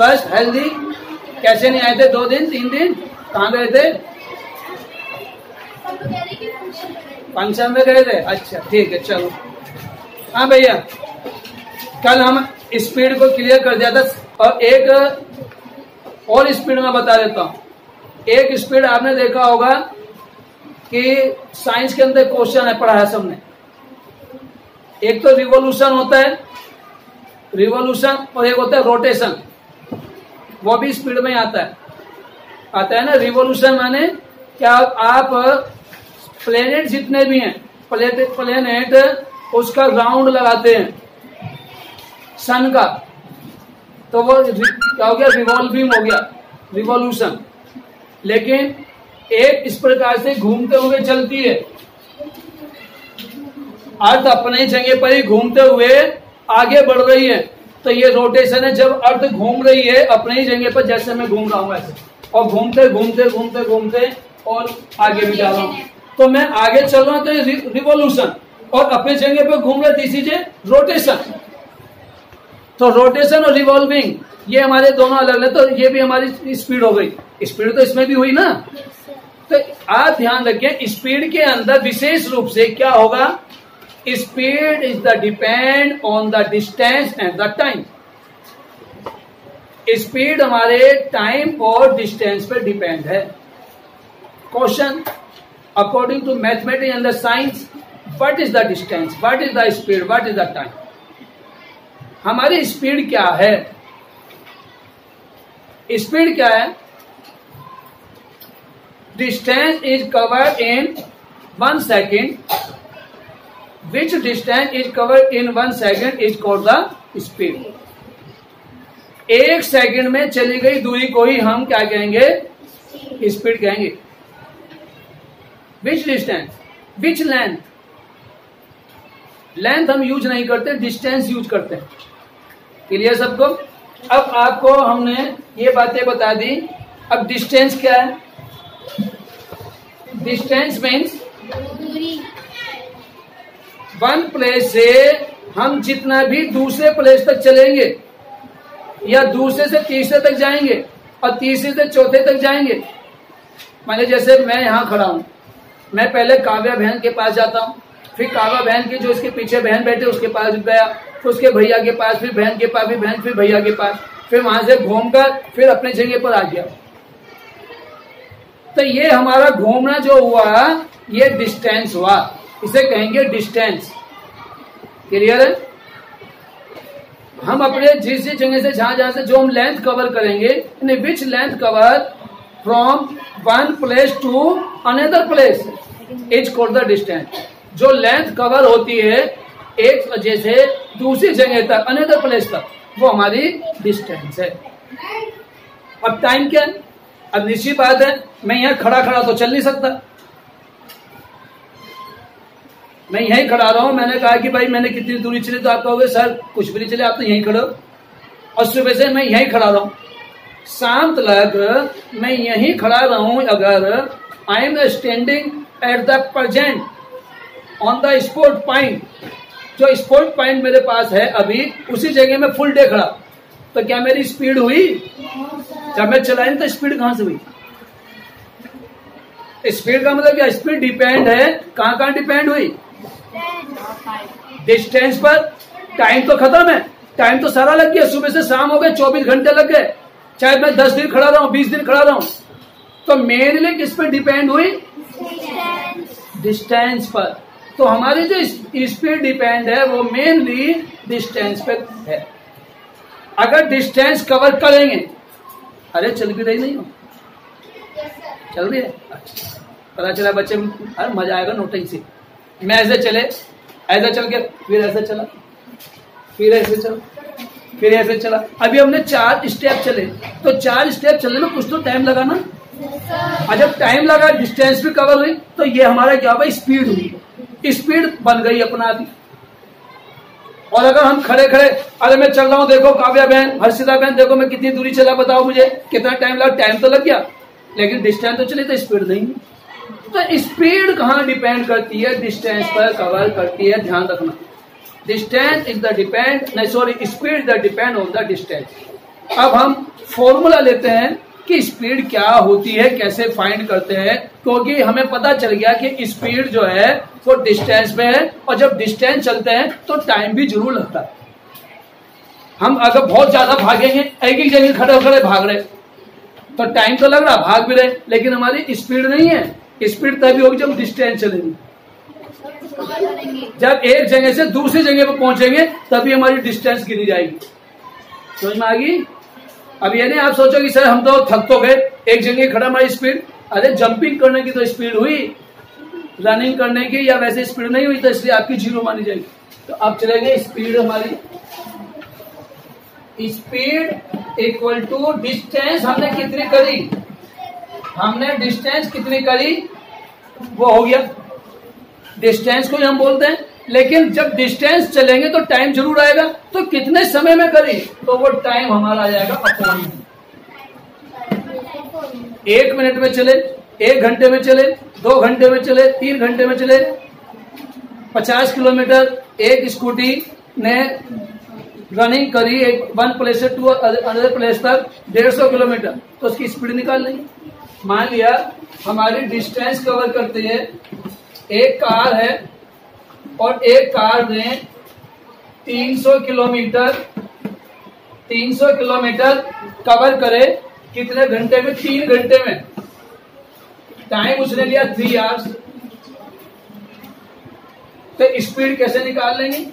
स्वस्थ हेल्दी। कैसे नहीं आए थे? 2 दिन 3 दिन कहाँ गए थे? फंक्शन में गए थे। अच्छा ठीक है चलो। हाँ भैया, कल हम स्पीड को क्लियर कर दिया था और एक और स्पीड में बता देता हूँ। एक स्पीड आपने देखा होगा कि साइंस के अंदर क्वेश्चन है, पढ़ा है सबने। एक तो रिवॉल्यूशन होता है, रिवॉल्यूशन, और एक होता है रोटेशन, वो भी स्पीड में आता है ना। रिवॉल्यूशन माने क्या? आप प्लेनेट जितने भी हैं, प्लेनेट उसका राउंड लगाते हैं सन का, तो वो क्या हो गया? रिवॉल्विंग हो गया, रिवॉल्यूशन। लेकिन एक इस प्रकार से घूमते हुए चलती है, अर्थ अपने जगह पर ही घूमते हुए आगे बढ़ रही है, तो ये रोटेशन है। जब अर्थ घूम रही है अपने ही जगह पर, जैसे मैं घूम रहा हूं ऐसे, और घूमते घूमते घूमते घूमते और आगे भी जा रहा हूं, तो मैं आगे चल रहा हूं तो रिवॉल्यूशन, और अपने जगह पर घूम रहा है रोटेशन। तो रोटेशन और रिवॉल्विंग ये हमारे दोनों अलग है, तो ये भी हमारी स्पीड हो गई। स्पीड तो इसमें भी हुई ना। तो आप ध्यान रखें, स्पीड के अंदर विशेष रूप से क्या होगा? Speed is the depend on the distance and the time. Speed हमारे टाइम और डिस्टेंस पर डिपेंड है। Question, according to mathematics and the science, what is the distance, what is the speed, what is the time? हमारी speed क्या है? Speed क्या है? Distance is covered in 1 second, which distance is covered in 1 second is called the speed. 1 second में चली गई दूरी को ही हम क्या कहेंगे? स्पीड कहेंगे। विच डिस्टेंस, विच लेंथ, लेंथ हम यूज नहीं करते, डिस्टेंस यूज करते हैं। क्लियर सबको? अब आपको हमने ये बातें बता दी। अब डिस्टेंस क्या है? डिस्टेंस मीन्स वन प्लेस से हम जितना भी दूसरे प्लेस तक चलेंगे, या दूसरे से तीसरे तक जाएंगे और तीसरे से चौथे तक जाएंगे। माने जैसे मैं यहां खड़ा हूं, मैं पहले काव्या बहन के पास जाता हूं, फिर काव्या बहन की जो इसके पीछे बहन बैठे उसके पास गया, फिर उसके भैया के पास, फिर बहन के पास, फिर बहन, फिर भैया के पास, फिर वहां से घूमकर फिर अपने जगह पर आ गया। तो ये हमारा घूमना जो हुआ ये डिस्टेंस हुआ, इसे कहेंगे डिस्टेंस। क्लियर है? हम अपने जिस जगह से जहां से जो हम लेंथ कवर करेंगे, which length cover from one place to another place is called the distance. जो लेंथ कवर होती है एक वजह से दूसरी जगह तक, अनदर प्लेस तक, वो हमारी डिस्टेंस है। अब टाइम क्या है? अब निश्चित बात है, मैं यहां खड़ा खड़ा तो चल नहीं सकता। मैं यहीं खड़ा रहा हूं, मैंने कहा कि भाई मैंने कितनी दूरी चली, तो आप कहोगे सर कुछ भी नहीं चले, आप तो यहीं खड़े हो। और सुबह से मैं यहीं खड़ा रहा हूं, शाम तक मैं यहीं खड़ा रहा हूं। अगर I am standing at the present on the spot point, जो स्पॉट पॉइंट मेरे पास है अभी, उसी जगह में फुल डे खड़ा, तो क्या मेरी स्पीड हुई? जब मैं चलाई तो स्पीड कहां से हुई? स्पीड का मतलब क्या? स्पीड डिपेंड है, कहां डिपेंड हुई? डिस्टेंस पर। टाइम तो खत्म है, टाइम तो सारा लग गया, सुबह से शाम हो गए, 24 घंटे लग गए, चाहे मैं 10 दिन खड़ा रहा हूं, 20 दिन खड़ा रहा हूं, तो मेनली किस पर डिपेंड हुई? डिस्टेंस पर। तो हमारी जो स्पीड डिपेंड है वो मेनली डिस्टेंस पे है। अगर डिस्टेंस कवर करेंगे, अरे चल भी रही नहीं हो, चल रही है, पता चला बच्चे, अरे मजा आएगा नोटिंग से। मैं ऐसे चले, ऐसे चल के फिर ऐसे चला, फिर ऐसे चला, फिर ऐसे चला। अभी हमने 4 स्टेप चले, तो 4 स्टेप चलने में कुछ तो टाइम लगा ना। और जब टाइम लगा, डिस्टेंस भी कवर हुई, तो ये हमारा क्या हुआ? स्पीड हुई, स्पीड बन गई अपना आप। और अगर हम खड़े खड़े, अरे मैं चल रहा हूं, देखो काव्या बहन, हर्षिता बहन, देखो मैं कितनी दूरी चला, बताओ मुझे कितना टाइम लगा? टाइम तो लग गया, लेकिन डिस्टेंस तो चली, तो स्पीड नहीं। तो स्पीड कहां डिपेंड करती है? डिस्टेंस पर कवर करती है, ध्यान रखना। डिस्टेंस इज द डिपेंड, नहीं sorry, speed the depend on the distance. अब हम फॉर्मूला लेते हैं कि स्पीड क्या होती है, कैसे फाइंड करते हैं, क्योंकि हमें पता चल गया कि स्पीड जो है वो डिस्टेंस में है, और जब डिस्टेंस चलते हैं तो टाइम भी जरूर लगता है। हम अगर बहुत ज्यादा भागेंगे, एक ही जगह खड़े खड़े भाग रहे, तो टाइम तो लग रहा, भाग भी रहे, लेकिन हमारी स्पीड नहीं है। स्पीड तभी होगी जब डिस्टेंस चलेगी। जब एक जगह से दूसरी जगह पर पहुंचेंगे तभी हमारी डिस्टेंस गिनी जाएगी। समझ में आ गई? अब ये नहीं आप सोचो कि सर हम तो थक तो गए, एक जगह खड़ा हमारी स्पीड, अरे जंपिंग करने की तो स्पीड हुई, रनिंग करने की या वैसे स्पीड नहीं हुई, तो इसलिए आपकी 0 मानी जाएगी। तो अब चलेंगे स्पीड, हमारी स्पीड इक्वल टू डिस्टेंस हमने कितनी करी, हमने डिस्टेंस कितनी करी वो हो गया, डिस्टेंस को हम बोलते हैं। लेकिन जब डिस्टेंस चलेंगे तो टाइम जरूर आएगा, तो कितने समय में करी, तो वो टाइम हमारा आ जाएगा अपॉन 1 मिनट में चले, 1 घंटे में चले, 2 घंटे में चले, 3 घंटे में चले, 50 किलोमीटर एक स्कूटी ने रनिंग करी वन प्लेस से टू अदर प्लेस तक 150 किलोमीटर, तो उसकी स्पीड निकाल लेंगे। मान लिया हमारी डिस्टेंस कवर करते हैं, एक कार है और एक कार ने 300 किलोमीटर कवर करे कितने घंटे में, 3 घंटे में। टाइम उसने लिया 3 आवर्स। तो स्पीड कैसे निकाल लेंगे?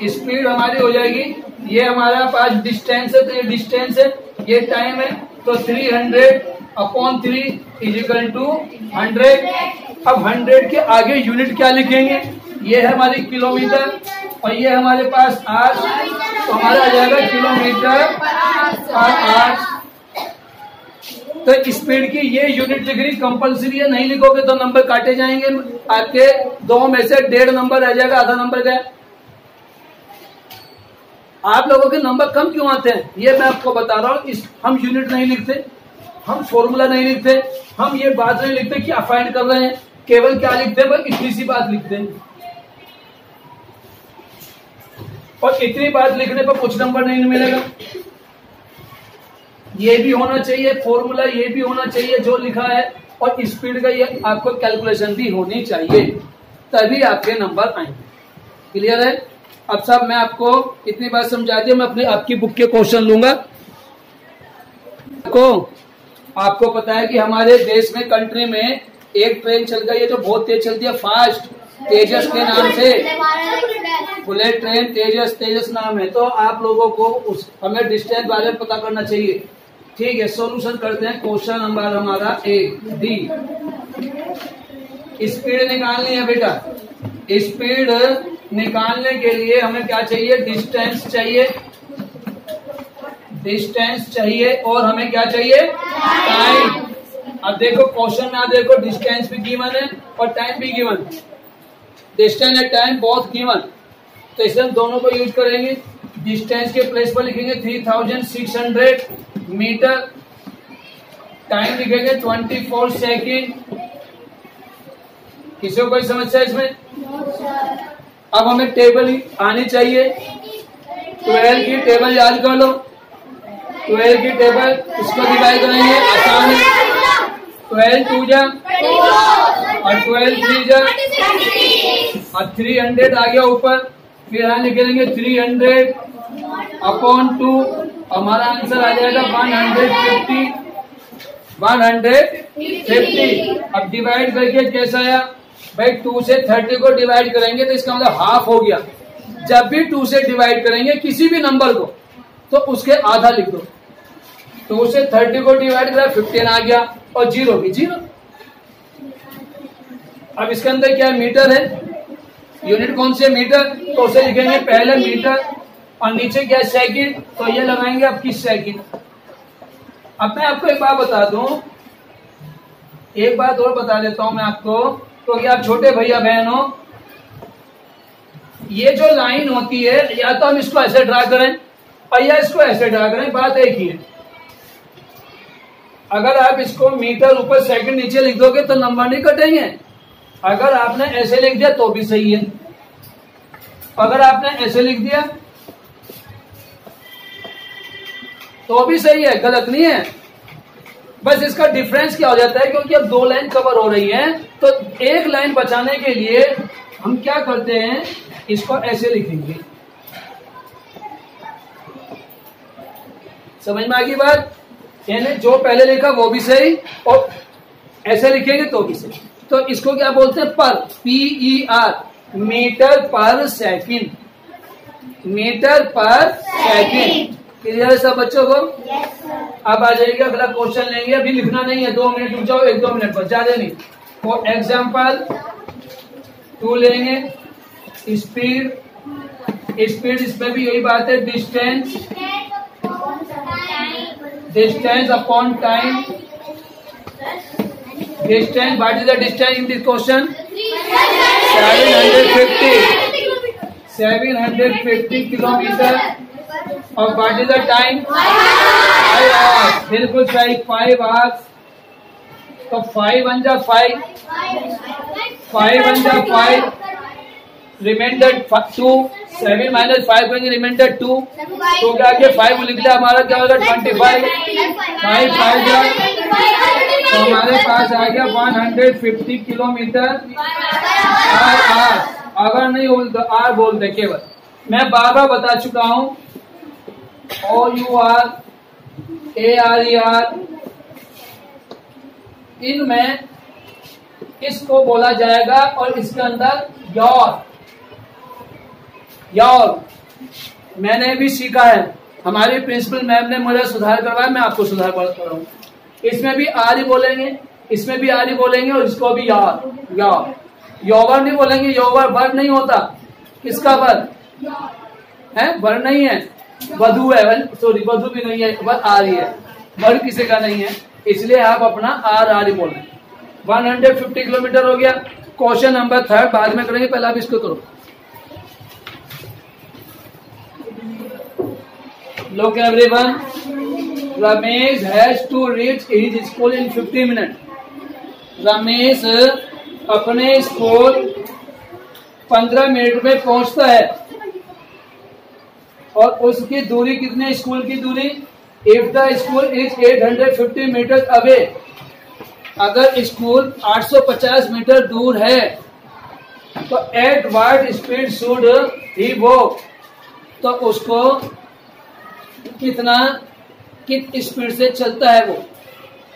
स्पीड हमारी हो जाएगी, ये हमारा पास डिस्टेंस है, तो ये डिस्टेंस है, ये टाइम है, तो 300/3 इजिकल टू 100। अब 100 के आगे यूनिट क्या लिखेंगे? ये है हमारी किलोमीटर और ये हमारे पास आवर्स, तो हमारा आ जाएगा किलोमीटर पर आवर्स। तो स्पीड की ये यूनिट लिखनी कंपलसरी है, नहीं लिखोगे तो नंबर काटे जाएंगे आपके, 2 में से 1.5 नंबर रह जाएगा, आधा नंबर गया। आप लोगों के नंबर कम क्यों आते हैं ये मैं आपको बता रहा हूं। हम यूनिट नहीं लिखते, हम फॉर्मूला नहीं लिखते, हम ये बात नहीं लिखते कि फाइंड कर रहे हैं, केवल क्या लिखते हैं, बस इतनी सी बात लिखते हैं। और इतनी बात लिखने पर कुछ नंबर नहीं मिलेगा। ये भी होना चाहिए फॉर्मूला, ये भी होना चाहिए जो लिखा है, और स्पीड का ये आपको कैलकुलेशन भी होनी चाहिए, तभी आपके नंबर आएंगे। क्लियर है? अब सब मैं आपको इतनी बात समझा दी, मैं अपनी आपकी बुक के क्वेश्चन लूंगा। आपको पता है कि हमारे देश में, कंट्री में एक ट्रेन चल गई है जो बहुत तेज चलती है, फास्ट, तेजस के नाम से, बुलेट ट्रेन, तेजस नाम है। तो आप लोगों को हमें डिस्टेंस बारे में पता करना चाहिए। ठीक है, सॉल्यूशन करते हैं। क्वेश्चन नंबर हमारा 1 डी। स्पीड निकालनी है बेटा। स्पीड निकालने के लिए हमें क्या चाहिए? डिस्टेंस चाहिए, डिस्टेंस चाहिए, और हमें क्या चाहिए? टाइम। अब देखो क्वेश्चन में, देखो डिस्टेंस भी गिवन है और टाइम भी given. Distance and time both given, तो इसलिए हम दोनों को यूज करेंगे। डिस्टेंस के प्लेस पर लिखेंगे 3600 मीटर, टाइम लिखेंगे 24 सेकेंड। किसी को कोई समस्या इसमें? अब हमें टेबल आनी चाहिए, 12 की टेबल याद कर लो। 12 की टेबल, इसको डिवाइड करेंगे, आसान है। 12 2 जा और 12 3 जा, और 300 आ गया ऊपर, फिर यहाँ लिख देंगे 300/2, हमारा आंसर आ जाएगा 150। अब डिवाइड करके कैसा आया भाई? 2 से 30 को डिवाइड करेंगे तो इसका मतलब हाफ हो गया। जब भी 2 से डिवाइड करेंगे किसी भी नंबर को, तो उसके आधा लिख दो। 2 से 30 को डिवाइड करा, 15 आ गया, और 0 भी 0। अब इसके अंदर क्या मीटर है, यूनिट कौन सी है? मीटर, तो उसे लिखेंगे पहले मीटर, और नीचे क्या? सेकंड, तो ये लगाएंगे आपकी सेकंड। अब मैं आपको एक बात बता दूं, एक बात और बता देता हूं मैं आपको, तो ये आप छोटे भैया बहन हो, ये जो लाइन होती है, या तो हम इसको ऐसे ड्रा करें और या इसको ऐसे ड्रा करें, बात एक ही है। अगर आप इसको मीटर ऊपर सेकंड नीचे लिख दोगे तो नंबर नहीं कटेंगे। अगर आपने ऐसे लिख दिया तो भी सही है, अगर आपने ऐसे लिख दिया तो भी सही है, गलत नहीं है। बस इसका डिफरेंस क्या हो जाता है, क्योंकि अब 2 लाइन कवर हो रही है तो एक लाइन बचाने के लिए हम क्या करते हैं, इसको ऐसे लिखेंगे। समझ में आ गई बात? यानी जो पहले लिखा वो भी सही और ऐसे लिखेंगे तो भी सही। तो इसको क्या बोलते हैं, पर, PER, मीटर पर सेकंड, मीटर पर सेकंड। क्लियर है सब बच्चों को? अब आ जाएगा अगला क्वेश्चन लेंगे, अभी लिखना नहीं है, 2 मिनट रुक जाओ, 1-2 मिनट बस, ज्यादा नहीं। तो एग्जाम्पल 2 लेंगे, स्पीड, स्पीड इसमें भी यही बात है, distance, distance upon time, distance, what is the distance in this question? 750 kilometre. और what is the time? 5 hours. बिल्कुल सही, 5 आवर्स। तो 5 1 जा 5, 5 1 जा 5, रिमाइंडर 2, 7 माइनस 5 करेंगे, रिमाइंडर 2, तो क्या आगे 5 लिख लिया, हमारा क्या होगा 25, 5 5 जा, तो हमारे पास आ गया 150 किलोमीटर। अगर नहीं बोलते आर बोलते केवल, मैं बार बार बता चुका हूं, OUR, ARER, इनमें इसको बोला जाएगा और इसके अंदर योर। मैंने भी सीखा है, हमारी प्रिंसिपल मैम ने मुझे सुधार करवाया, मैं आपको सुधार कर रहा हूँ। इसमें भी आर ही बोलेंगे, इसमें भी आर ही बोलेंगे और इसको भी योर। योवर नहीं बोलेंगे, योवर वर्ड नहीं होता। किसका वर्ड है? वर्ड नहीं है, वधु है, सॉरी वधु भी नहीं है, वर्ड आर ही है, वर्ड किसी का नहीं है, इसलिए आप अपना आर ही बोलें। 150 किलोमीटर हो गया। क्वेश्चन नंबर 3 बाद में करेंगे, पहले आप इसको करो। Look everyone, Ramesh has to reach his school in 50 minutes. Ramesh अपने स्कूल 15 मिनट में पहुंचता है और उसकी दूरी कितनी, स्कूल की दूरी? If the school is 850 meters away, अगर स्कूल 850 मीटर दूर है तो at what speed should he walk, तो उसको कित स्पीड से चलता है वो?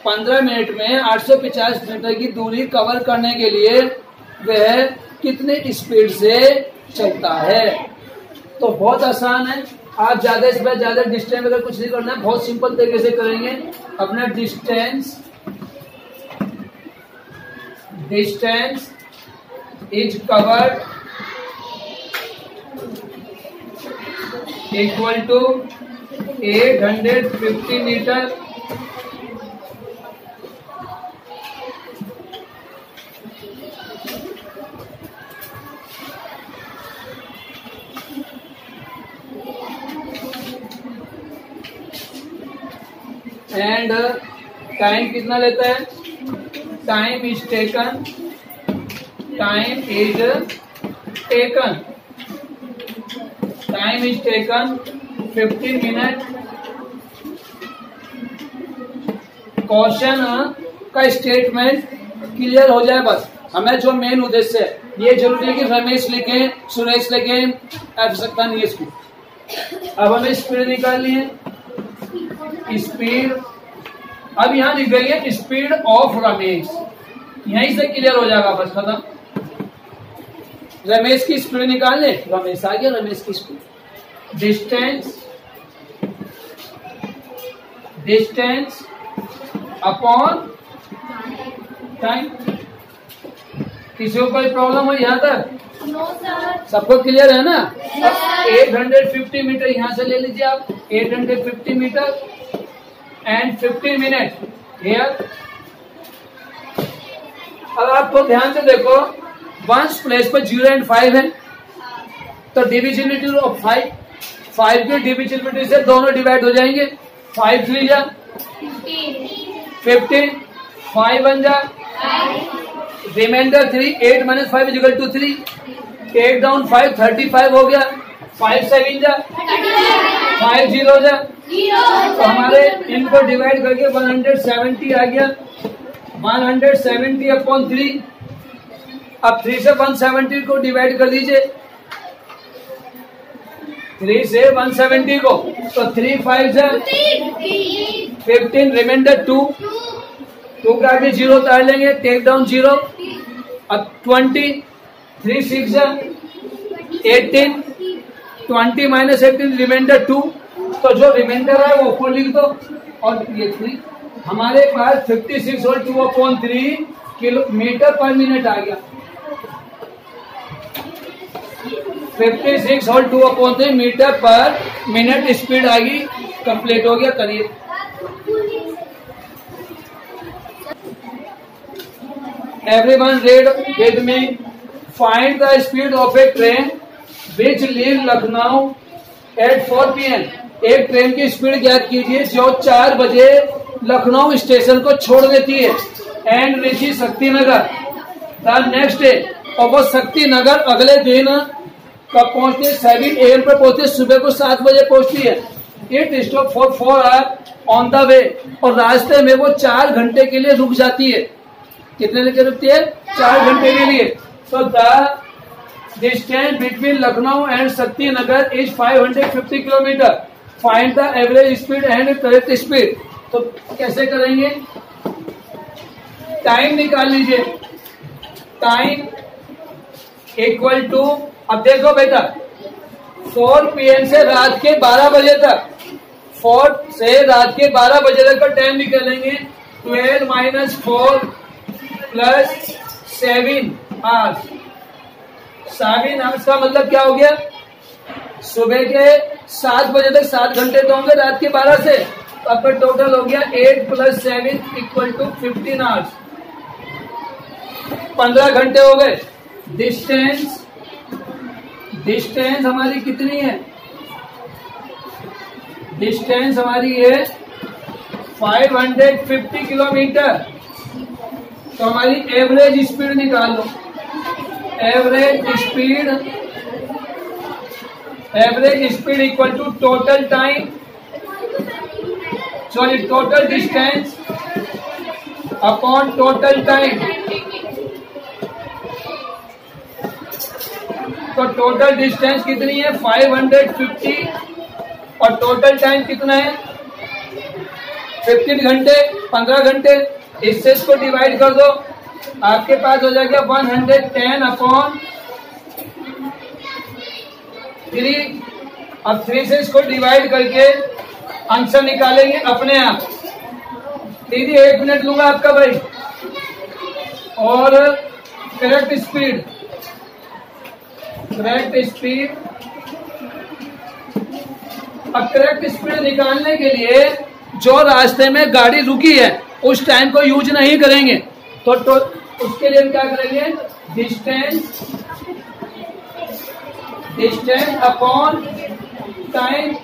15 मिनट में 850 मीटर की दूरी कवर करने के लिए वह कितने स्पीड से चलता है? तो बहुत आसान है, आप ज्यादा से ज्यादा डिस्टेंस वगैरह कुछ नहीं करना है, बहुत सिंपल तरीके से करेंगे। अपना distance is covered equal to 850 metre and time कितना लेता है? Time is taken 15 minute. Question का स्टेटमेंट क्लियर हो जाए बस, हमें जो मेन उद्देश्य है, ये जरूरी है कि रमेश लिखें, सुरेश लिखें, आवश्यकता नहीं है इसकी। अब हमें स्पीड निकालनी है, स्पीड अब यहां लिख गई है स्पीड ऑफ रमेश, यहीं से क्लियर हो जाएगा बस, खत्म। रमेश की स्पीड निकाल ले, रमेश आ गया, रमेश की स्पीड। Distance upon time. किसी को कोई प्रॉब्लम हो यहाँ तक? सबको क्लियर है ना? अब 850 मीटर यहां से ले लीजिए आप, 850 मीटर एंड 15 मिनट हियर। अब आपको ध्यान से देखो, वंस प्लेस पर 0 एंड 5 है, तो डिविजिबिलिटी ऑफ 5 की डिविजिबिलिटी से दोनों डिवाइड हो जाएंगे। 5 3 जा 15, 5 1 जा, remainder 3, 8 minus 5 is equal to 3, 8 down 5 35 हो गया, 5 7 जा 5 0 जा तो हमारे इनको डिवाइड करके 170 आ गया, 170 अपॉन 3। अब 3 से 170 को डिवाइड कर दीजिए, 3 से 170 को, तो 3 5 से 15, रिमाइंडर 2 का आगे 0 उतार लेंगे, टेक डाउन 0। अब 20, 3 6 से 18, 20 माइनस 18 रिमाइंडर 2, तो जो रिमाइंडर है वो ऊपर लिख दो। और ये 3 हमारे पास 56 और 2/3 किलोमीटर पर मिनट आ गया। 56 और 2/3 मीटर पर मिनट स्पीड आ गई। कंप्लीट हो गया। करिए। Everyone read with me. Find the speed of a train which leaves Lucknow at 4 PM. एक ट्रेन की स्पीड ज्ञात कीजिए जो 4 बजे लखनऊ स्टेशन को छोड़ देती है and reach Shaktinagar the next day. और वो शक्तिनगर अगले दिन कब पहुंचती है? 7 AM पर पहुंचती है, सुबह को 7 बजे पहुंचती है। It stop for 4 hour on the way. और रास्ते में वो 4 घंटे के लिए रुक जाती है। कितने लेके रुकती है? 4 घंटे के लिए। तो the distance between Lucknow and Shaktinagar is 550 kilometre. Find the average speed and correct speed. तो कैसे करेंगे? टाइम निकाल लीजिए। टाइम इक्वल टू, अब देखो बेटा, 4 PM से रात के 12 बजे तक, 4 से रात के 12 बजे तक का टाइम निकालेंगे। 12 माइनस 4 प्लस 7 आवर्स। 7 आवर्स का मतलब क्या हो गया? सुबह के 7 बजे तक 7 घंटे तो होंगे रात के 12 से। तो आपका टोटल हो गया 8 + 7 इक्वल टू 15 आवर्स। 15 घंटे हो गए। डिस्टेंस हमारी कितनी है? डिस्टेंस हमारी है 550 किलोमीटर। तो हमारी एवरेज स्पीड निकाल लो। Average speed equal to total time, sorry total distance upon total time. तो टोटल डिस्टेंस कितनी है? 550 और टोटल टाइम कितना है? 15 घंटे, 15 घंटे। इससे इसको डिवाइड कर दो, आपके पास हो जाएगा 110/3। अब 3 से इसको डिवाइड करके आंसर निकालेंगे अपने आप। दीदी 1 मिनट लूंगा आपका भाई। और करेक्ट स्पीड अब करेक्ट स्पीड निकालने के लिए जो रास्ते में गाड़ी रुकी है उस टाइम को यूज नहीं करेंगे। तो उसके लिए हम क्या करेंगे? Distance upon time,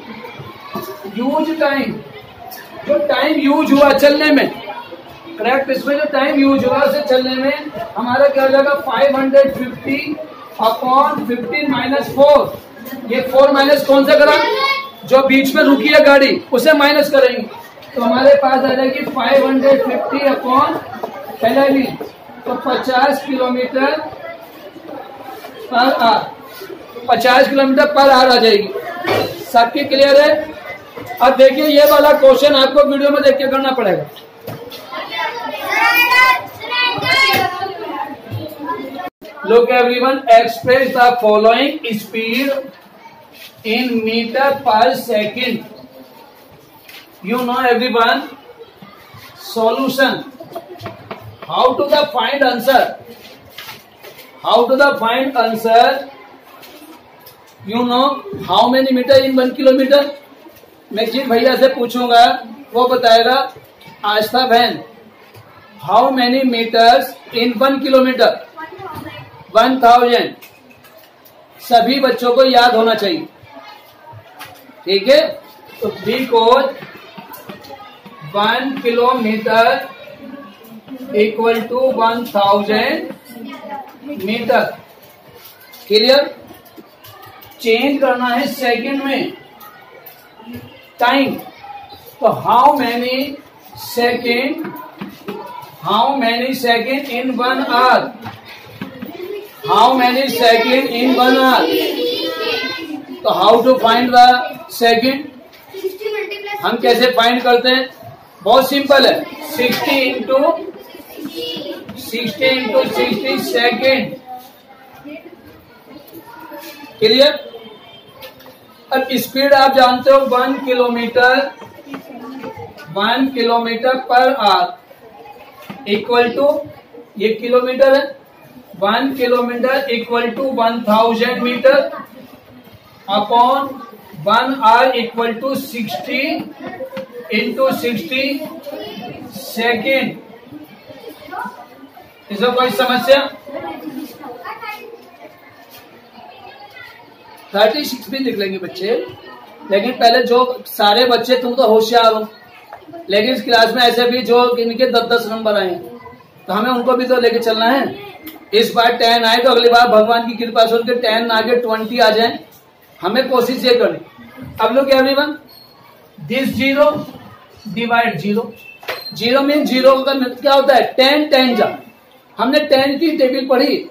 use time. जो टाइम यूज हुआ चलने में, करेक्ट इसमें जो टाइम यूज हुआ उसे चलने में हमारा क्या हो जाएगा? 550 अपॉन 15 माइनस 4। ये 4 माइनस कौन सा करा? जो बीच में रुकी है गाड़ी उसे माइनस करेंगे। तो हमारे पास आ जाएगी 550 अपॉन 11, तो 50 kilometre per hour. 50 kilometre per hour आ जाएगी। सबकी क्लियर है? अब देखिए ये वाला क्वेश्चन आपको वीडियो में देख के करना पड़ेगा। Look everyone, express the following speed in meter per second. You know everyone. Solution. How to the find answer? How to the find answer? You know how many meter in 1 kilometer? मैं जिन भैया से पूछूंगा वो बताएगा। आस्था बहन, how many metres in 1 kilometre? 1000। सभी बच्चों को याद होना चाहिए, ठीक है? तो because 1 kilometre equal to 1000 metre. Clear? Change करना है सेकंड में टाइम। तो how many second in 1 hour, how many second in 1 hour. तो how to find the second, हम कैसे फाइंड करते हैं? बहुत सिंपल है, 60 इंटू 60 सेकेंड। क्लियर? अब स्पीड आप जानते हो 1 kilometre per hour equal to, ये किलोमीटर है, 1 kilometre equal to 1000 metre upon 1 hour equal to 60 into 60 second. इसमें कोई समस्या? 36 भी लिख लेंगे बच्चे, लेकिन पहले जो सारे बच्चे, तुम तो होशियार हो, लेकिन इस क्लास में ऐसे भी जो इनके 10-10 नंबर आए, तो हमें उनको भी तो लेके चलना है। इस बार 10 आए तो अगली बार भगवान की कृपा से उनके 10 आगे 20 आ जाए, हमें कोशिश ये करनी। अब लोग एवरीवन, दिस 0 डिवाइड 0, 0 मीन 0 का क्या होता है? 10 जा। हमने 10 की टेबल पढ़ी,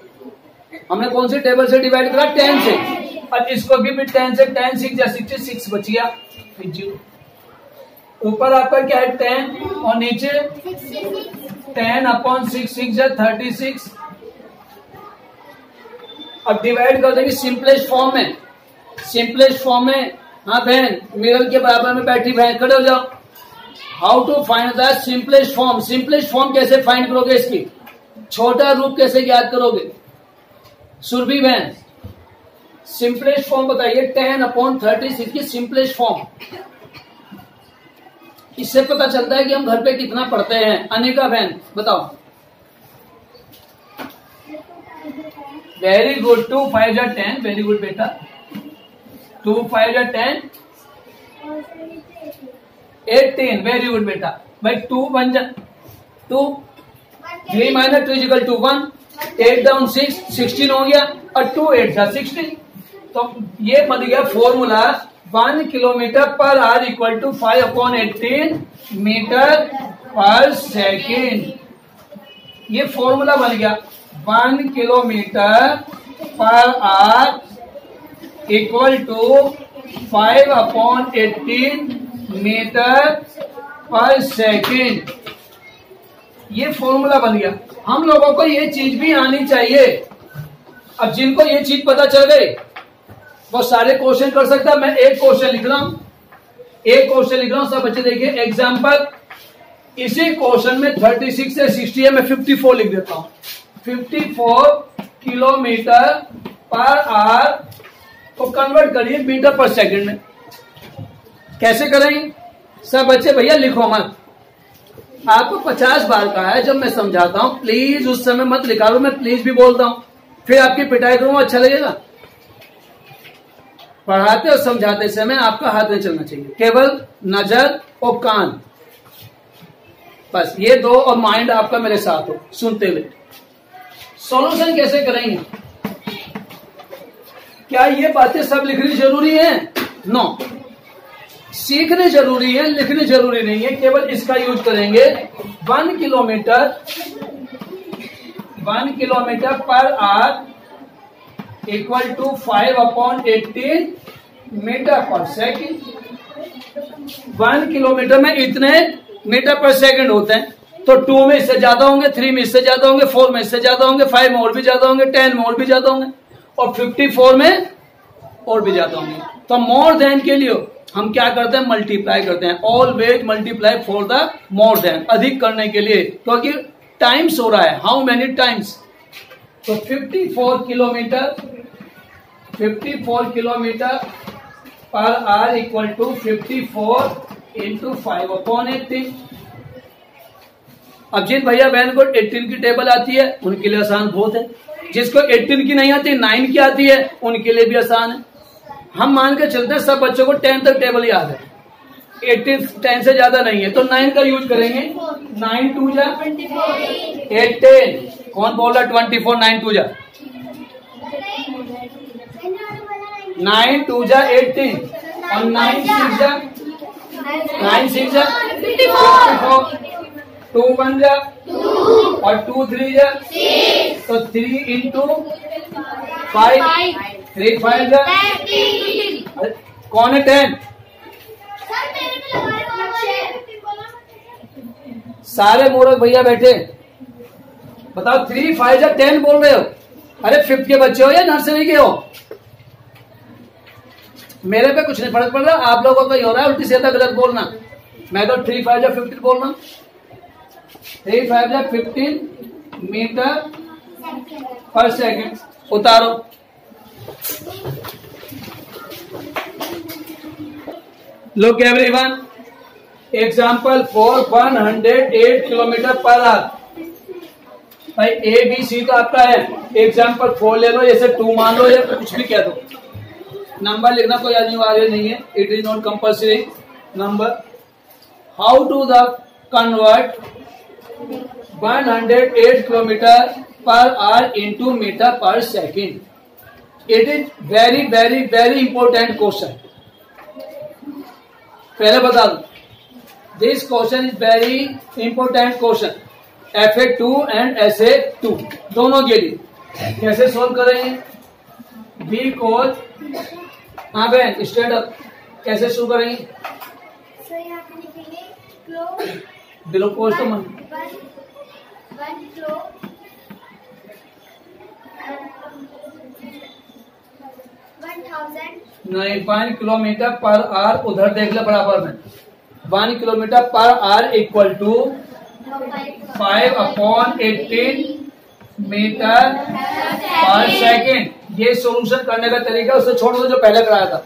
हमने कौन सी टेबल से डिवाइड करा? 10 से। अब इसको भी 10 से, 10 6 जा 66 बच गया, फिर 0। ऊपर आपका क्या है? 10 और नीचे 10 अपॉन 6 जा 36। अब डिवाइड कर देंगे सिंपलेस्ट फॉर्म में। हाँ बहन, मिरर के बराबर में बैठी बहन, खड़े हो जाओ। How to find the simplest form कैसे फाइंड करोगे? इसकी छोटा रूप कैसे याद करोगे? सुरभि बहन, सिंपलेस्ट फॉर्म बताइए। 10 अपॉन 36 की सिंपलेस्ट फॉर्म, इससे पता चलता है कि हम घर पे कितना पढ़ते हैं। अनिका बहन बताओ। वेरी गुड, 2 5 जा 10, वेरी गुड बेटा। 2 5 जा 10, 18, वेरी गुड बेटा। भाई 2 1 जा 2, 3 माइनस 2 इक्वल टू 1, 8 डाउन 6, 16 हो गया, और 2 8 जा 16। तो ये बन गया formula, 1 kilometre per hour equal to 5 upon 18 metre per second. ये फॉर्मूला बन गया, 1 kilometre per hour equal to 5 upon 18 metre per second. ये फॉर्मूला बन गया। हम लोगों को ये चीज भी आनी चाहिए। अब जिनको ये चीज पता चल गई वो सारे क्वेश्चन कर सकता है। मैं एक क्वेश्चन लिख रहा हूं, सब बच्चे देखिए। एग्जाम्पल, इसी क्वेश्चन में 36 से 60 है, मैं 54 लिख देता हूं। 54 किलोमीटर पर आवर को कन्वर्ट करिए मीटर पर सेकंड में। कैसे करेंगे? सब बच्चे भैया लिखो मत, आपको 50 बार कहा है जब मैं समझाता हूं प्लीज उस समय मत निकालो। मैं प्लीज भी बोलता हूं, फिर आपकी पिटाई करूंगा, अच्छा लगेगा? पढ़ाते और समझाते समय आपका हाथ नहीं चलना चाहिए, केवल नजर और कान, बस ये दो, और माइंड आपका मेरे साथ हो सुनते हुए। सॉल्यूशन कैसे करेंगे? क्या ये बातें सब लिखनी जरूरी है? नो, सीखने जरूरी है, लिखने जरूरी नहीं है। केवल इसका यूज करेंगे। 1 kilometre per hour equal to 5 upon 18 metre per second. 1 kilometre में इतने मीटर पर सेकेंड होते हैं, तो 2 में इससे ज्यादा होंगे, 3 में इससे ज्यादा होंगे, 4 में इससे ज्यादा होंगे, 5 में और भी ज्यादा होंगे, 10 में और भी ज्यादा होंगे, और 54 में और भी ज्यादा होंगे। तो मोर देन के लिए हम क्या करते हैं? मल्टीप्लाई करते हैं। Always multiply for the more than, अधिक करने के लिए, क्योंकि टाइम्स हो रहा है। How many times? तो 54 kilometre per hour equal to 54 into 5 upon 18। अब जिन भैया बहन को 18 की टेबल आती है उनके लिए आसान बहुत है। जिसको 18 की नहीं आती, 9 की आती है, उनके लिए भी आसान है। हम मान के चलते हैं सब बच्चों को 10 तक टेबल याद है, 18 10 से ज्यादा नहीं है, तो 9 का यूज करेंगे। 9 2 जा 18, कौन बोल रहा 24? 9 2 जा 9 2 जा 18, और 9 6 जा 9 6 जा 54, 2 1 जा और 2 3 जा, तो 3 into 5, 3 5 जा, कौन है 10? सारे मूर्ख भैया बैठे, बताओ 3 5 जा 10 बोल रहे हो? अरे 5th के बच्चे हो या नर्सरी के हो? मेरे पे कुछ नहीं फर्क पड़ रहा, आप लोगों को ही हो रहा है उल्टी सीधा गलत बोलना। मैं तो 3 5 जा 15 बोलना, 3 5 जा 15 मीटर पर सेकेंड। उतारो, look everyone, example for 108 kilometre per our. भाई ए बी सी तो आपका है, एग्जाम्पल 4 ले लो, जैसे 2 मान लो या कुछ भी कह दो। नंबर लिखना कोई अनिवार्य नहीं है, it is not compulsory number. How to the convert 108 kilometre per hour into metre per second? It is very very very important question. पहले बता दो, this question is very important question, FA2 and SA2 दोनों के लिए। कैसे solve करेंगे? B कोज, हाँ बहन स्टैंड अप, कैसे शुरू करेंगे? ग्लूकोज तो मन 1000 नहीं, 1 किलोमीटर पर आवर उधर देख ले बराबर में। 1 kilometre per hour equal to 5/18 metre per second. ये सोल्यूशन करने का तरीका उसे छोड़ दो जो पहले कराया था।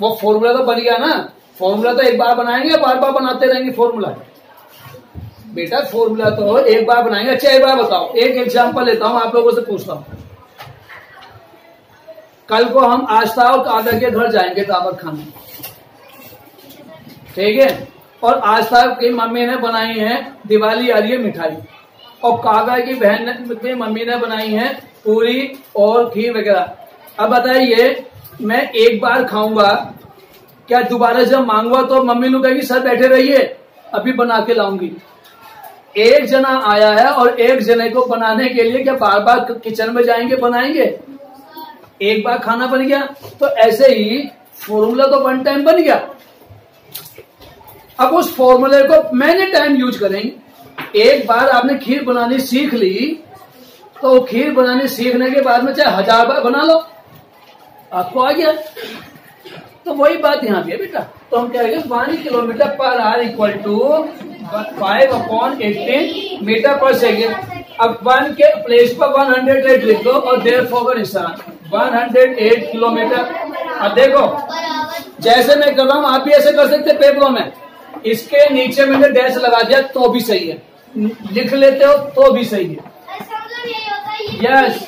वो फॉर्मूला तो बन गया ना, फॉर्मूला तो एक बार बनाएंगे, बार बार बनाते रहेंगे फॉर्मूला। बेटा फॉर्मूला तो एक बार बनाएंगे। अच्छा एक बार बताओ, एक एग्जांपल लेता हूं, आप लोगों से पूछता हूं। कल को हम आस्था और कागा के घर जाएंगे दावत खाने, ठीक है? और आस्था की मम्मी ने बनाई है दिवाली आ रही है मिठाई, और कागा की बहन की मम्मी ने बनाई है पूरी और खीर वगैरह। अब बताइए, मैं एक बार खाऊंगा, क्या दोबारा जब मांगूंगा तो मम्मी ने कहेगी सर बैठे रहिए अभी बना के लाऊंगी? एक जना आया है और एक जने को बनाने के लिए क्या बार बार किचन में जाएंगे बनाएंगे? एक बार खाना बन गया। तो ऐसे ही फॉर्मूला तो 1 टाइम बन गया। अब उस फॉर्मूले को मैनी टाइम यूज करेंगे। एक बार आपने खीर बनानी सीख ली, तो खीर बनानी सीखने के बाद में चाहे 1000 बार बना लो, आपको आ गया। तो वही बात यहाँ भी है बेटा। तो हम कहेंगे 1 kilometre per hour equal to 5/18 metre per second. अब 1 के प्लेस पर 108 लिख दो और देयरफॉर का निशान 108 किलोमीटर। अब देखो जैसे मैं कर रहा हूँ, आप भी ऐसे कर सकते पेपरों में। इसके नीचे मैंने डैश लगा दिया तो भी सही है, लिख लेते हो तो भी सही है। यस,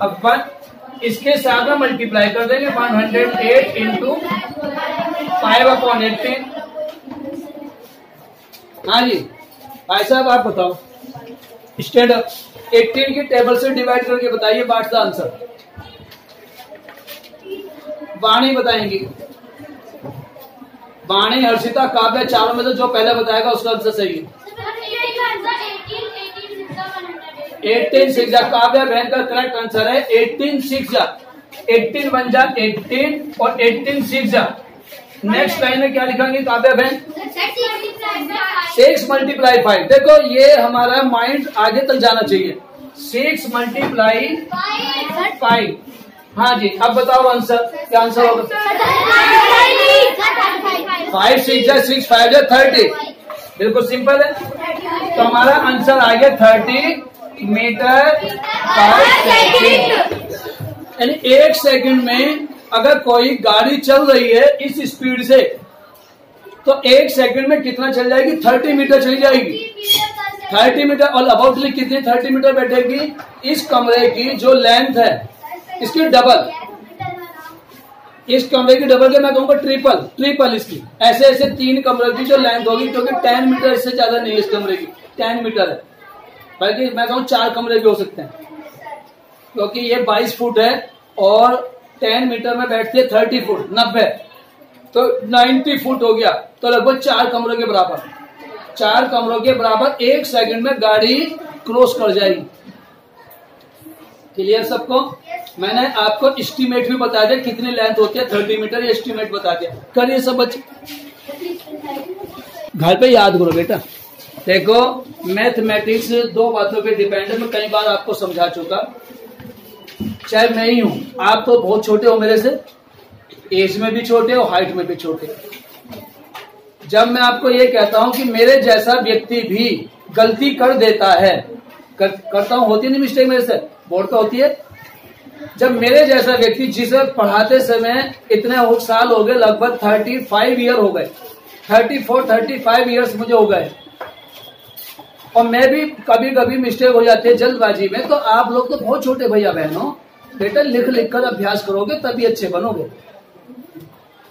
अब इसके साथ में मल्टीप्लाई कर देंगे 108 इंटू 5/18। हाँ जी भाई साहब आप बताओ, स्टैंड अप। 18 की टेबल से डिवाइड करके बताइए व्हाट्स द आंसर। वाणी बताएंगी, वाणी, हर्षिता, काव्या, चारों में से जो पहले बताएगा उसका आंसर सही है। 18 6 जा, काव्या बहन का करेक्ट आंसर है 18 6 जा। 18 1 जा 18 और 18 6 जा। नेक्स्ट लाइन में क्या लिखेंगे काव्या बहन? 6 मल्टीप्लाई 5। देखो ये हमारा माइंड आगे तक जाना चाहिए। 6 मल्टीप्लाई 5। हाँ जी, अब बताओ आंसर, क्या आंसर होगा? 5 6 जा 6 5 जा 30। बिल्कुल सिंपल है। तो हमारा आंसर आ गया 30 मीटर पर सेकेंड। यानी 1 सेकंड में अगर कोई गाड़ी चल रही है इस स्पीड से, तो 1 सेकंड में कितना चल जाएगी? 30 मीटर चली जाएगी। 30 मीटर और अबाउटली कितनी 30 मीटर बैठेगी? इस कमरे की जो लेंथ है इसकी डबल, इस कमरे की डबल के मैं कहूँगा ट्रिपल इसकी। ऐसे ऐसे 3 कमरे की जो लेंथ होगी, क्योंकि 10 मीटर इससे ज्यादा नहीं है इस कमरे की, 10 मीटर है। बल्कि मैं कहूँ 4 कमरे भी हो सकते हैं, क्योंकि ये 22 फुट है और 10 मीटर में बैठती है 30 फुट 90। तो 90 फुट हो गया, तो लगभग 4 कमरों के बराबर। 4 कमरों के बराबर 1 सेकंड में गाड़ी क्रॉस कर जाएगी। क्लियर सबको? मैंने आपको एस्टीमेट भी बता दिया कितनी लेंथ होती है, 30 मीटर, एस्टीमेट बता दिया। करिए सब बच्चे, घर पे याद करो बेटा। देखो मैथमेटिक्स 2 बातों पे डिपेंड है, मैं कई बार आपको समझा चुका। चाहे मैं ही हूं, आप तो बहुत छोटे हो मेरे से, एज में भी छोटे हो, हाइट में भी छोटे। जब मैं आपको ये कहता हूं कि मेरे जैसा व्यक्ति भी गलती कर देता है, करता हूं, होती नहीं मिस्टेक मेरे से, बोर्ड तो होती है। जब मेरे जैसा व्यक्ति, जिसे पढ़ाते समय इतने साल हो गए, लगभग 35 ईयर हो गए, 34-35 ईयर्स मुझे हो गए, और मैं भी कभी कभी मिस्टेक हो जाती है जल्दबाजी में। तो आप लोग तो बहुत छोटे भैया बहनों, बेटा लिख लिख कर अभ्यास करोगे तभी अच्छे बनोगे।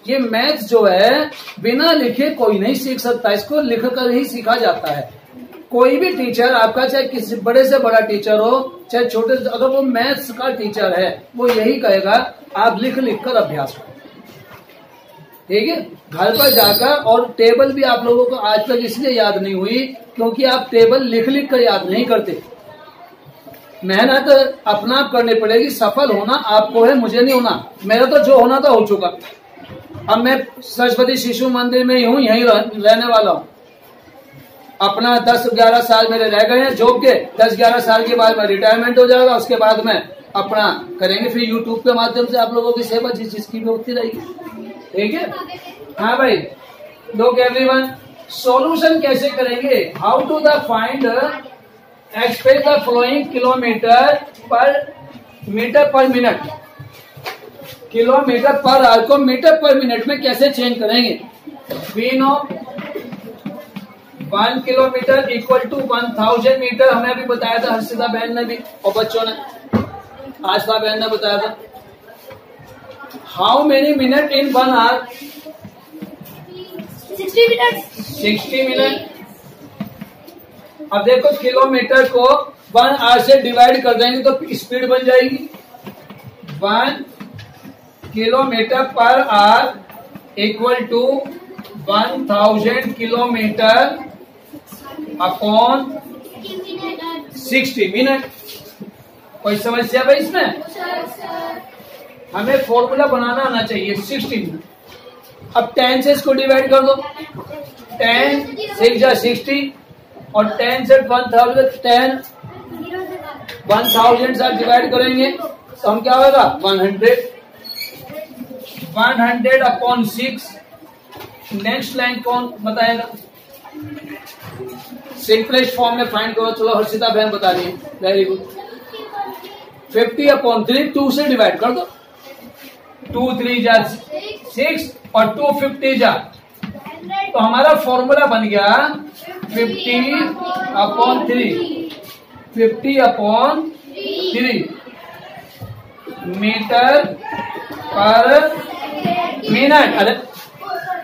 ये मैथ जो है बिना लिखे कोई नहीं सीख सकता, इसको लिख कर ही सीखा जाता है। कोई भी टीचर आपका, चाहे किसी बड़े से बड़ा टीचर हो, चाहे छोटे से, अगर वो मैथ्स का टीचर है, वो यही कहेगा आप लिख लिख कर अभ्यास करो। ठीक है, घर पर जाकर, और टेबल भी आप लोगों को आज तक इसलिए याद नहीं हुई क्योंकि आप टेबल लिख लिख कर याद नहीं करते। मेहनत अपना आप करनी पड़ेगी। सफल होना आपको है, मुझे नहीं होना। मेरा तो जो होना था हो चुका। अब मैं सरस्वती शिशु मंदिर में ही हूँ, यहीं रहने वाला हूँ। अपना 10-11 साल मेरे रह गए हैं जॉब के, 10-11 साल के बाद मैं रिटायरमेंट हो जाएगा, उसके बाद में अपना करेंगे फिर यूट्यूब के माध्यम से आप लोगों की सेवा जिस चीज की भी होती रहेगी। ठीक है, हाँ भाई, लोग एवरीवन सॉल्यूशन कैसे करेंगे? How to the find express the following kilometre per minute. Kilometre per hour को मीटर पर मिनट में कैसे चेंज करेंगे? We know 1 kilometre equal to 1000 metre. हमें भी बताया था, हर्षिता बहन ने भी और बच्चों ने, आस्था बहन ने बताया था। How many minute in 1 hour? 60 minute. 60 minute. अब देखो किलोमीटर को 1 आवर से डिवाइड कर देंगे तो स्पीड बन जाएगी 1 kilometre per hour equal to 1000 kilometre upon 60 minute. कोई समस्या भाई इसमें? हमें फॉर्मूला बनाना आना चाहिए 60 मिनट। अब 10 से इसको डिवाइड कर दो, 10 6 जा 60 और 10 से 1000 से डिवाइड करेंगे तो हम क्या होगा 100 अपॉन 6। नेक्स्ट लाइन कौन बताएगा? सिंपलेस्ट फॉर्म में फाइंड करो। चलो हर्षिता बहन बता रही है, वेरी गुड। 50 अपॉन 3, 2 से डिवाइड कर दो, 2 3 जा 6 और 2 50 जा, तो हमारा फॉर्मूला बन गया 50 upon 3, 50 upon 3 metre per minute. अरे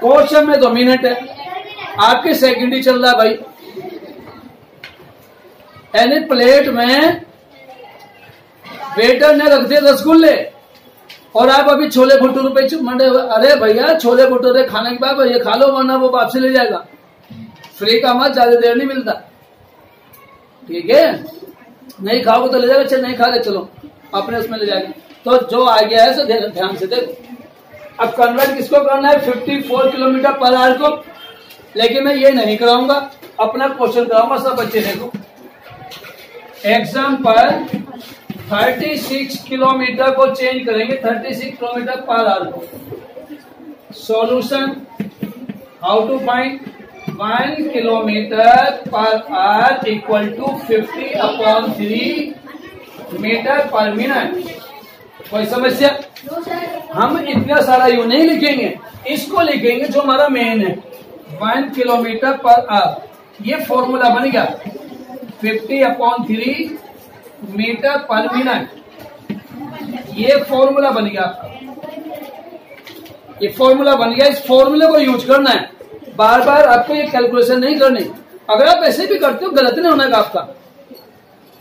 क्वेश्चन में तो मिनट है, आपके सेकंड ही चल रहा है भाई। यानी प्लेट में वेटर ने रख दिए रसगुल्ले और आप अभी छोले भटूरे पे मंडे। अरे भैया छोले भटूरे खाने के बाद ये खा लो, वरना वो वापसी ले जाएगा। फ्री का माल ज्यादा देर नहीं मिलता। ठीक है, नहीं खाओगे तो ले जाएगा, चल नहीं खा ले चलो अपने उसमें ले जाएगा। तो जो आ गया है सो ध्यान से देखो। अब कन्वर्ट किसको करना है? 54 किलोमीटर पर आवर को। लेकिन मैं ये नहीं कराऊंगा, अपना क्वेश्चन कराऊंगा। सब बच्चे देखो, एग्जाम्पल 36 किलोमीटर को चेंज करेंगे 36 किलोमीटर पर आवर को। Solution, how to find 1 kilometre per hour equal to 50 upon 3 metre per minute. कोई समस्या? हम इतना सारा यू नहीं लिखेंगे, इसको लिखेंगे जो हमारा मेन है 1 किलोमीटर पर आवर। ये फॉर्मूला बन गया 50 अपॉन 3 मीटर पर मिनट। ये फॉर्मूला बन गया, ये फॉर्मूला बन गया। इस फॉर्मूले को यूज करना है, बार बार आपको ये कैलकुलेशन नहीं करनी। अगर आप ऐसे भी करते हो गलत नहीं होना आपका।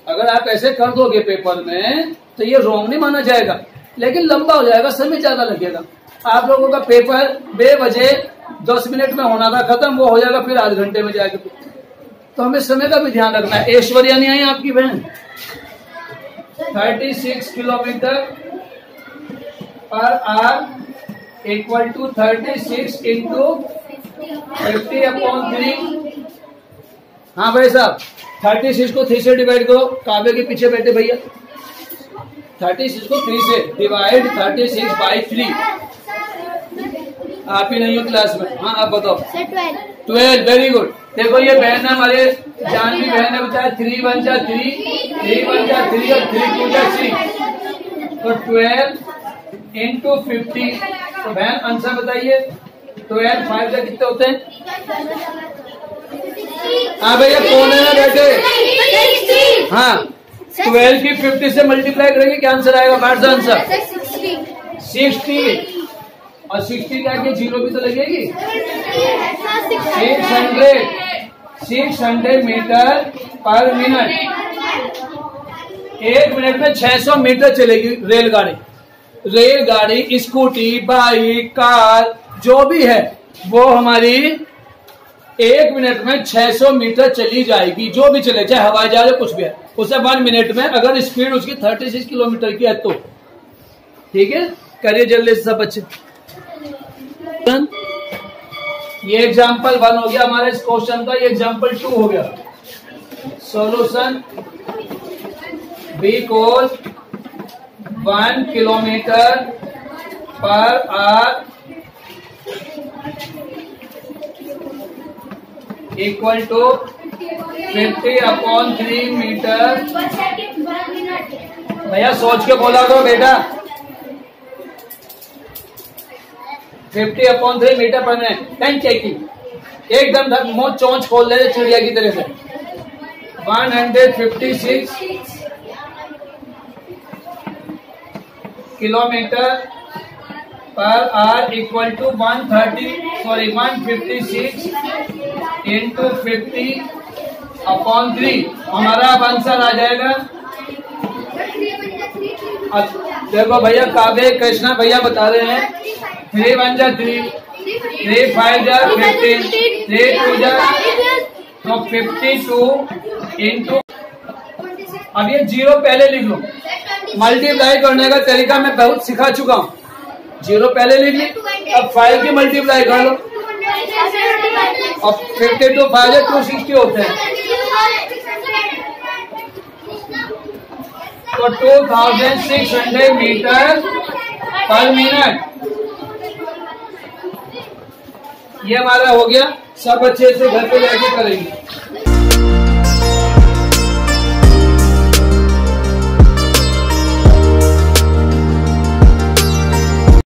अगर आप ऐसे कर दोगे पेपर में तो ये रॉन्ग नहीं माना जाएगा, लेकिन लंबा हो जाएगा, समय ज्यादा लगेगा। आप लोगों का पेपर 2 बजे 10 मिनट में होना था खत्म, वो हो जाएगा फिर आधे घंटे में जाके। तो हमें समय का भी ध्यान रखना है। ऐश्वर्या नहीं आई आपकी बहन? 36 kilometre per hour equal to 36 into 50/3। हाँ भाई साहब, 36 को 3 से डिवाइड करो। काव्य के पीछे बैठे भैया, 36 को 3 से डिवाइड 36/3। आप ही नहीं हो क्लास में। हाँ आप बताओ। 12। Very good. देखो ये बहन है हमारे जानवी बहन है, बता 3 1 जा 3, 3 1 जा 3 और 3 2 जा 6। तो 12 इंटू 50। तो बहन आंसर बताइए। 12 5 जा कितने होते हैं? हाँ भैया कौन है ना बैठे? हाँ 12 की 50 से मल्टीप्लाई करेंगे, क्या आंसर आएगा? बाट द आंसर 60। और 60 के आगे 0 भी तो लगेगी। 600 मीटर पर मिनट। 1 मिनट में 600 मीटर चलेगी रेलगाड़ी। रेलगाड़ी, स्कूटी, बाइक, कार जो भी है वो हमारी 1 मिनट में 600 मीटर चली जाएगी। जो भी चले, चाहे हवाई जहाज कुछ भी है, उसे 1 मिनट में अगर स्पीड उसकी 36 किलोमीटर की है तो। ठीक है, करिए जल्दी से सब बच्चे। ये एग्जाम्पल 1 हो गया हमारे इस क्वेश्चन का। ये एग्जाम्पल 2 हो गया। सॉल्यूशन B कोस 1 kilometre per hour equal to 50/3 metre. भैया सोच के बोला करो बेटा। 50/3 metre per minute. Time checking एकदम मुंह चोंच खोल दे चिड़िया की तरह से। 156 kilometre per hour equal to 156 into 50/3। हमारा अब आंसर आ जाएगा। देखो भैया काव्य कृष्णा भैया बता रहे हैं 3 1 जा 3, 3 5 जा 15, 3 2 जा तो 52 इंटू। अब ये 0 पहले लिख लो। मल्टीप्लाई करने का तरीका मैं बहुत सिखा चुका हूँ। 0 पहले लिख ली, अब 5 की मल्टीप्लाई कर लो। अब 52 5 जा 260 होते हैं। तो 2600 मीटर पर मिनट। ये हमारा हो गया। सब अच्छे से घर पे जाके करेंगे।